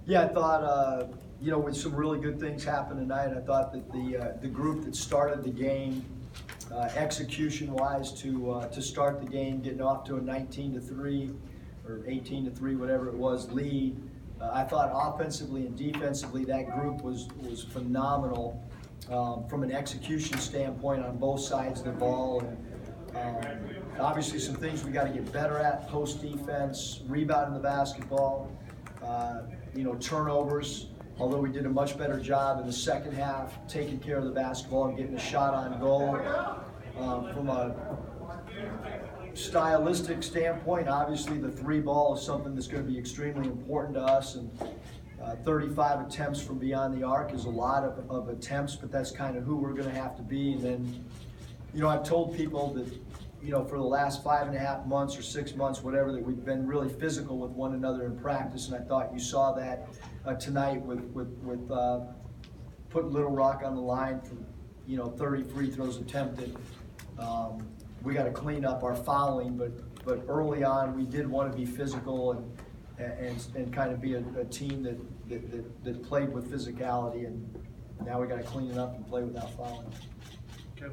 Yeah, I thought, with some really good things happened tonight, I thought that the group that started the game, execution-wise, to start the game, getting off to a 19-3 or 18-3, whatever it was, lead. I thought offensively and defensively that group was phenomenal from an execution standpoint on both sides of the ball. And, obviously, some things we got to get better at: post defense, rebounding the basketball. Turnovers, although we did a much better job in the second half taking care of the basketball and getting a shot on goal. From a stylistic standpoint, obviously the three ball is something that's going to be extremely important to us, and 35 attempts from beyond the arc is a lot of attempts, but that's kind of who we're going to have to be. And then, I've told people that, for the last 5.5 months or 6 months, whatever, that we've been really physical with one another in practice, and I thought you saw that tonight with putting Little Rock on the line for 30 free throws attempted. We got to clean up our fouling, but early on we did want to be physical and kind of be a team that played with physicality, and now we got to clean it up and play without fouling. Okay.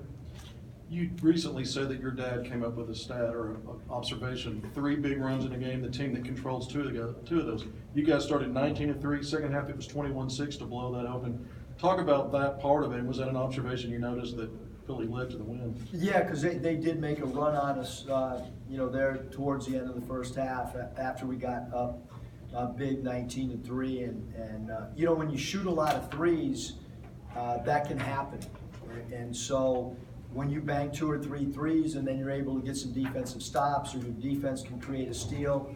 You recently said that your dad came up with a stat or an observation: 3 big runs in a game, the team that controls two of those. You guys started 19-3, second half it was 21-6 to blow that open. Talk about that part of it. Was that an observation you noticed that Philly led to the win? Yeah, because they did make a run on us, there towards the end of the first half after we got up big 19-3. And when you shoot a lot of threes, that can happen. And so when you bang 2 or 3 threes and then you're able to get some defensive stops, or your defense can create a steal,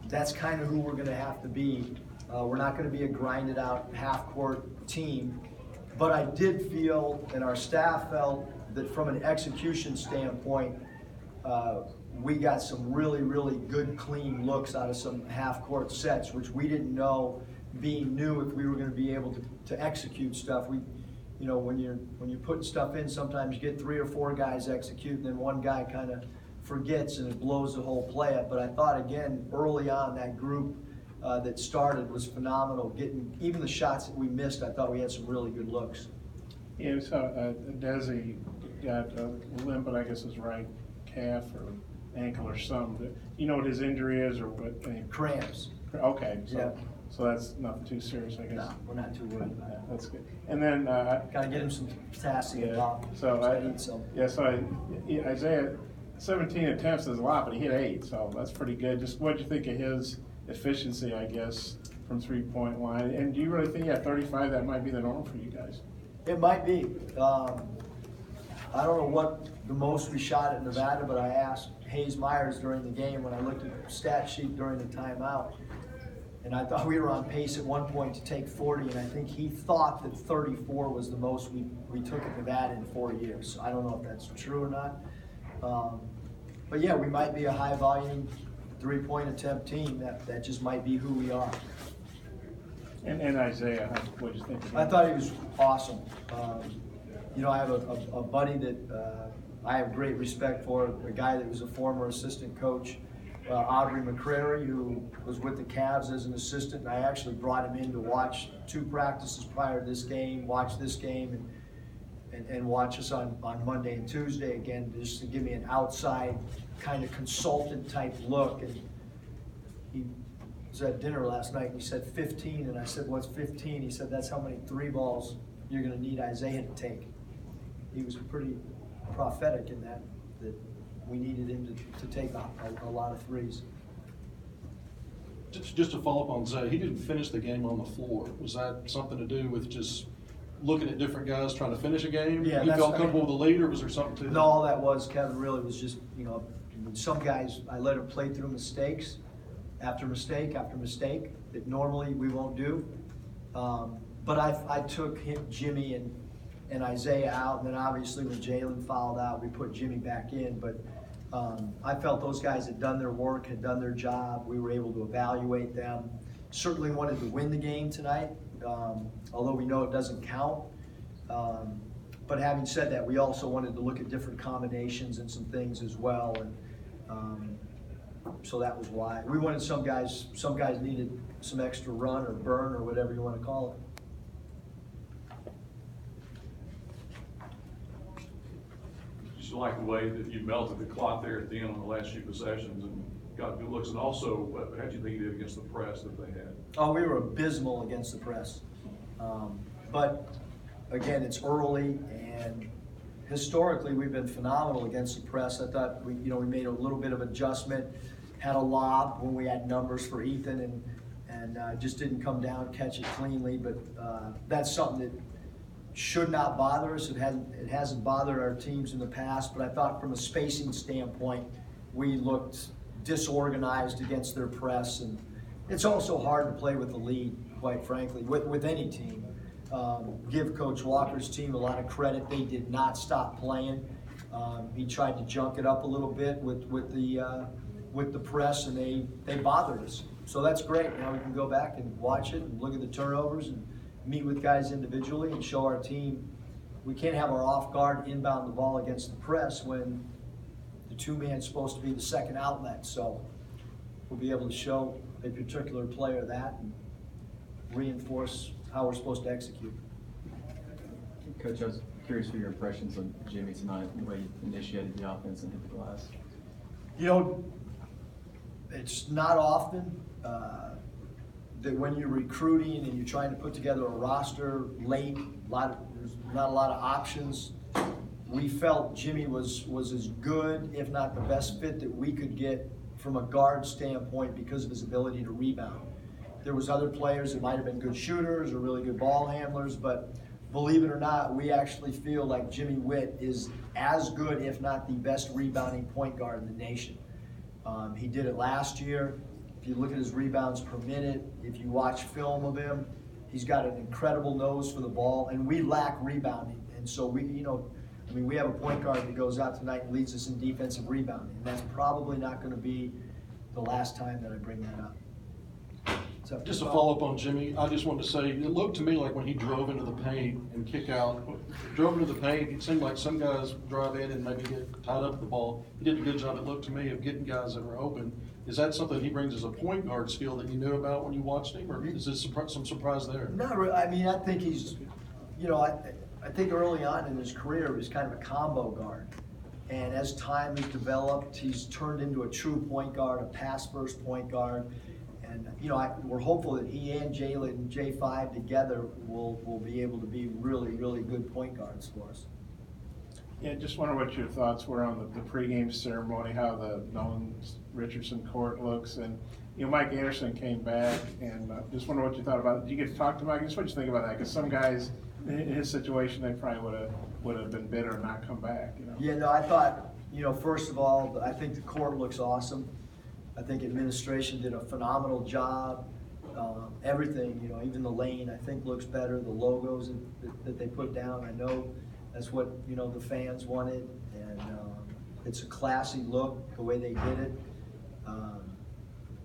that's kind of who we're going to have to be. We're not going to be a grinded out half-court team. But I did feel, and our staff felt, that from an execution standpoint, we got some really, really good, clean looks out of some half-court sets, which we didn't know, being new, if we were going to be able to execute stuff. When you're putting stuff in, sometimes you get 3 or 4 guys execute, and then one guy kind of forgets, and it blows the whole play up. But I thought, again, early on, that group that started was phenomenal. Getting even the shots that we missed, I thought we had some really good looks. Yeah, so Desi got a limp, but I guess his right calf or ankle or something. You know what his injury is, or what? Cramps. Okay, so Yeah. So that's nothing too serious, I guess. No, we're not too worried about it. That's good. And then got to get him some potassium. yeah. So Isaiah, 17 attempts is a lot, but he hit 8, so that's pretty good. Just what do you think of his efficiency, I guess, from 3-point line? And do you really think, 35, that might be the norm for you guys? It might be. I don't know what the most we shot at Nevada, but I asked Hayes Myers during the game when I looked at the stat sheet during the timeout, and I thought we were on pace at one point to take 40, and I think he thought that 34 was the most we took at Nevada in 4 years. So I don't know if that's true or not. But yeah, we might be a high volume 3-point attempt team. That just might be who we are. And Isaiah, what did you think of him? I thought he was awesome. I have a buddy that I have great respect for, a guy that was a former assistant coach, Audrey McCrary, who was with the Cavs as an assistant, and I actually brought him in to watch 2 practices prior to this game, watch this game, and watch us on Monday and Tuesday again, just to give me an outside kind of consultant type look. And he was at dinner last night and he said 15, and I said, what's 15? He said, that's how many 3 balls you're going to need Isaiah to take. He was pretty prophetic in that we needed him to take a lot of threes. Just to follow up on Zay, he didn't finish the game on the floor. Was that something to do with just looking at different guys trying to finish a game? Yeah, he felt comfortable with the lead, or was there something to that? No, all that was, Kevin, really was just, some guys, I let them play through mistakes after mistake after mistake that normally we won't do. But I took Jimmy and Isaiah out, and then obviously when Jalen fouled out, we put Jimmy back in. But I felt those guys had done their work, had done their job. We were able to evaluate them. Certainly wanted to win the game tonight, although we know it doesn't count. But having said that, we also wanted to look at different combinations and some things as well. And So that was why. We wanted some guys needed some extra run or burn or whatever you want to call it. Just like the way that you melted the clock there at the end on the last few possessions and got good looks, and also how do you think you did against the press that they had? Oh, we were abysmal against the press. But again, it's early, and historically we've been phenomenal against the press. I thought we made a little bit of adjustment, had a lob when we had numbers for Ethan, and just didn't come down, catch it cleanly. But that's something that should not bother us. It hasn't bothered our teams in the past, but I thought from a spacing standpoint, we looked disorganized against their press, and it's also hard to play with the lead, quite frankly, with any team. Give Coach Walker's team a lot of credit. They did not stop playing. He tried to junk it up a little bit with the press, and they bothered us. So that's great. Now we can go back and watch it and look at the turnovers and meet with guys individually and show our team we can't have our off guard inbound the ball against the press when the two-man's supposed to be the second outlet. So we'll be able to show a particular player that and reinforce how we're supposed to execute. Coach, I was curious for your impressions on Jimmy tonight, the way he initiated the offense and hit the glass. It's not often that when you're recruiting and you're trying to put together a roster late, there's not a lot of options. We felt Jimmy was as good, if not the best fit that we could get from a guard standpoint because of his ability to rebound. There was other players that might have been good shooters or really good ball handlers, but believe it or not, we actually feel like Jimmy Witt is as good, if not the best rebounding point guard in the nation. He did it last year. If you look at his rebounds per minute, if you watch film of him, he's got an incredible nose for the ball, and we lack rebounding. And so we have a point guard that goes out tonight and leads us in defensive rebounding, and that's probably not going to be the last time that I bring that up. So, Just to follow up on Jimmy, I just wanted to say, it looked to me like when he drove into the paint and kick out, drove into the paint, it seemed like some guys drive in and maybe get tied up with the ball. He did a good job, it looked to me, of getting guys that were open. Is that something he brings as a point guard skill that you knew about when you watched him, or is there some surprise there? not really. I mean, I think he's, I think early on in his career he was kind of a combo guard. And as time has developed, he's turned into a true point guard, a pass-first point guard. And, we're hopeful that he and Jalen, J5 together will be able to be really, really good point guards for us. Yeah, just wonder what your thoughts were on the pregame ceremony, how the Nolan Richardson court looks, and Mike Anderson came back, and just wonder what you thought about it. Did you get to talk to Mike? Just what you think about that? Because some guys in his situation, they probably would have been bitter and not come back. Yeah, no, I thought, first of all, I think the court looks awesome. I think administration did a phenomenal job. Everything, even the lane, I think looks better. The logos that they put down, I know that's what, the fans wanted. And it's a classy look, the way they did it.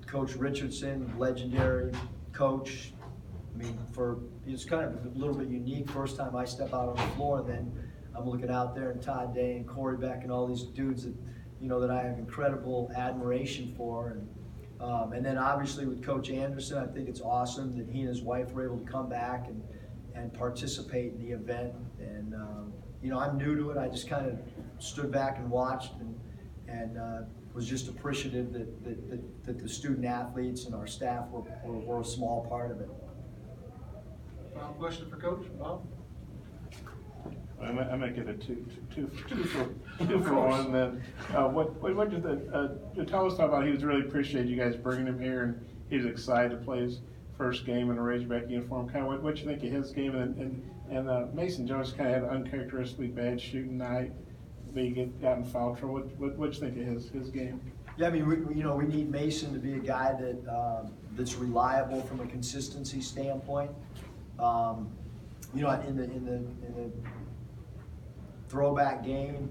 Coach Richardson, legendary coach. I mean, it's kind of a little bit unique. First time I step out on the floor, and then I'm looking out there and Todd Day and Corey Beck and all these dudes that, that I have incredible admiration for. And then obviously with Coach Anderson, I think it's awesome that he and his wife were able to come back and participate in the event. And, I'm new to it. I just kind of stood back and watched and was just appreciative that the student athletes and our staff were a small part of it. Final question for Coach, Bob? I might get a two for one then. What did Thomas talk about? He was really appreciated you guys bringing him here, and he was excited to play his first game in a Razorback uniform. Kind of what you think of his game, and Mason Jones kind of had an uncharacteristically bad shooting night. He got in foul trouble. What you think of his game? Yeah, I mean, we need Mason to be a guy that's reliable from a consistency standpoint. In the throwback game,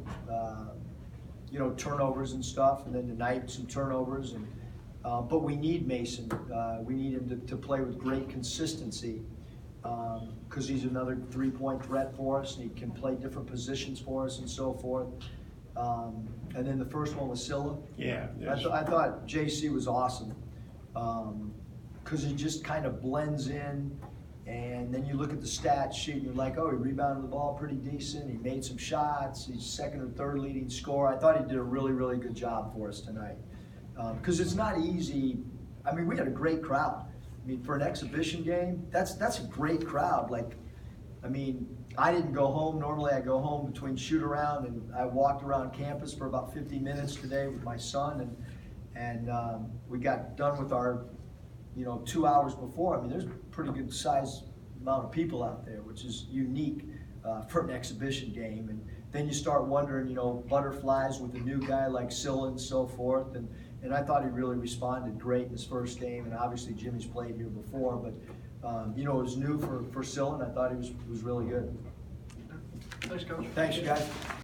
turnovers and stuff, and then tonight some turnovers, but we need Mason. We need him to play with great consistency because he's another three-point threat for us, and he can play different positions for us and so forth. And then the first one was Scylla. Yeah. I thought JC was awesome, because he just kind of blends in, and then you look at the stat sheet and you're like, oh, he rebounded the ball pretty decent, he made some shots, he's second or third leading scorer. I thought he did a really, really good job for us tonight. Because it's not easy. I mean, we had a great crowd. I mean, for an exhibition game, that's a great crowd. Like, I mean, I didn't go home. Normally I go home between shoot around, and I walked around campus for about 50 minutes today with my son, and we got done with our, 2 hours before. I mean, there's a pretty good size amount of people out there, which is unique for an exhibition game. And then you start wondering, butterflies with a new guy like Scylla and so forth. And I thought he really responded great in his first game. And obviously Jimmy's played here before, but it was new for Scylla, and I thought he was really good. Thanks, Coach. Thanks, you guys.